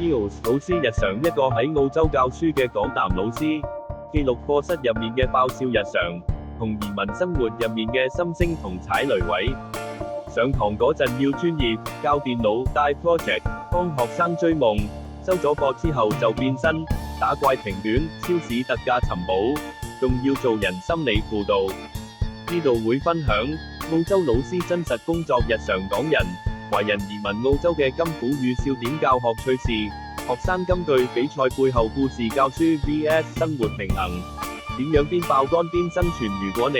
EOS 老師日常，一個喺澳洲教書嘅港男老師，記錄課室入面嘅爆笑日常，同移民生活入面嘅心聲同踩雷位。上堂嗰陣要專業，教電腦，帶 project， 幫學生追夢，收咗課之後就變身，打怪評短，超市特價尋寶，仲要做人心理輔導。呢度會分享澳洲老師真實工作日常，港人、華人移民澳洲嘅金股與笑點教學趣事，學生金句比賽背後故事，教書 vs 生活平衡，點樣邊爆肝邊生存？如果你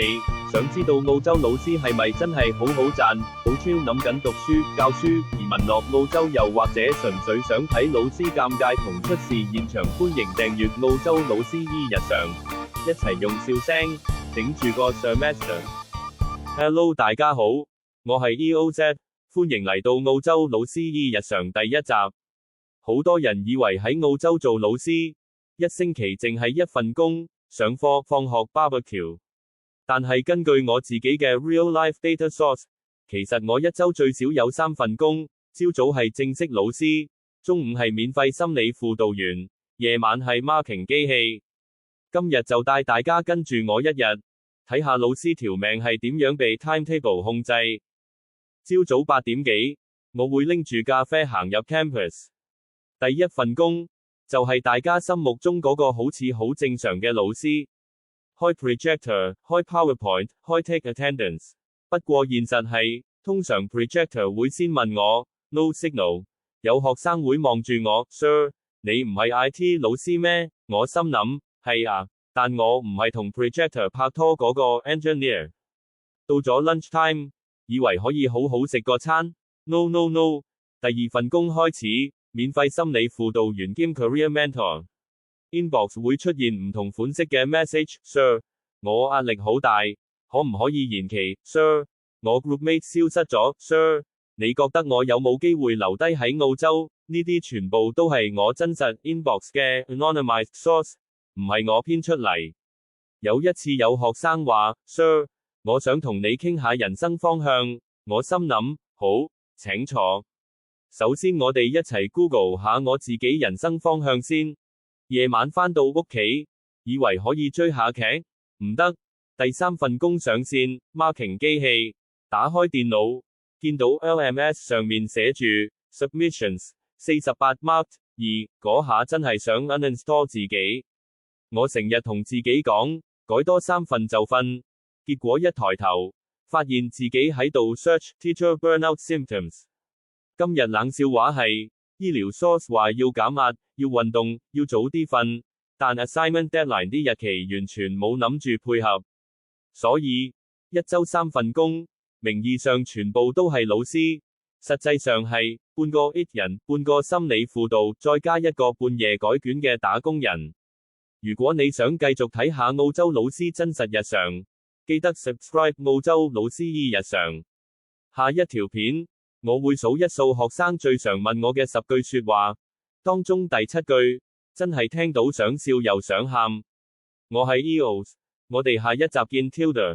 想知道澳洲老師係咪真係好好賺，好超諗緊讀書、教書、移民落澳洲，又或者純粹想睇老師尷尬同出事現場，歡迎訂閱澳洲老師 E 日常，一齊用笑聲頂住個 semester。Hello， 大家好，我係 EOZ， 歡迎嚟到澳洲老師 E 日常第一集。好多人以為喺澳洲做老師，一星期淨係一份工，上課、放學、barbecue。但係根據我自己嘅 real life data source， 其實我一周最少有3份工，朝早係正式老師，中午係免費心理輔導員，夜晚係 marking 機器。今日就帶大家跟住我一日，睇下老師條命係點樣被 timetable 控制。朝早8點幾，我會拎住咖啡行入 campus。第一份工就係大家心目中嗰個好似好正常嘅老師，開 projector、開 PowerPoint、開 take attendance。不過現實係，通常 projector 會先問我 no signal， 有學生會望住我 Sir， 你唔係 IT 老師咩？我心諗係啊，但我唔係同 projector 拍拖嗰個 engineer。到咗 lunch time， 以為可以好好食個餐 ，no no no， 第二份工開始，免費心理輔導員兼 career mentor。Inbox 會出現唔同款式嘅 message，Sir， 我壓力好大，可唔可以延期 ？Sir， 我 groupmate 消失咗 ，Sir， 你覺得我有冇機會留低喺澳洲？呢啲全部都係我真實 inbox 嘅 anonymized source， 唔係我編出嚟。有一次有學生話 ，Sir， 我想同你傾下人生方向，我心諗，好，請坐。首先我哋一齊 Google 下我自己人生方向先。夜晚返到屋企，以為可以追下劇，唔得。第3份工上線 ，marking 機器，打開電腦，見到 LMS 上面寫住 submissions 48 marked 2，嗰下真係想 uninstall 自己。我成日同自己講，改多3份就瞓，結果一抬頭，發現自己喺度 search teacher burnout symptoms。今日冷笑話係，醫療 source 話要減壓，要運動，要早啲瞓，但 assignment deadline 啲日期完全冇諗住配合。所以，一周3份工，名義上全部都係老師，實際上係半個 IT 人，半個心理輔導，再加一個半夜改卷嘅打工人。如果你想繼續睇下澳洲老師真實日常，記得 subscribe 澳洲老師 E 日常。下一條片，我會數一數學生最常問我嘅10句說話，當中第7句，真係聽到想笑又想喊。我係 EOS， 我哋下一集見 Tilda。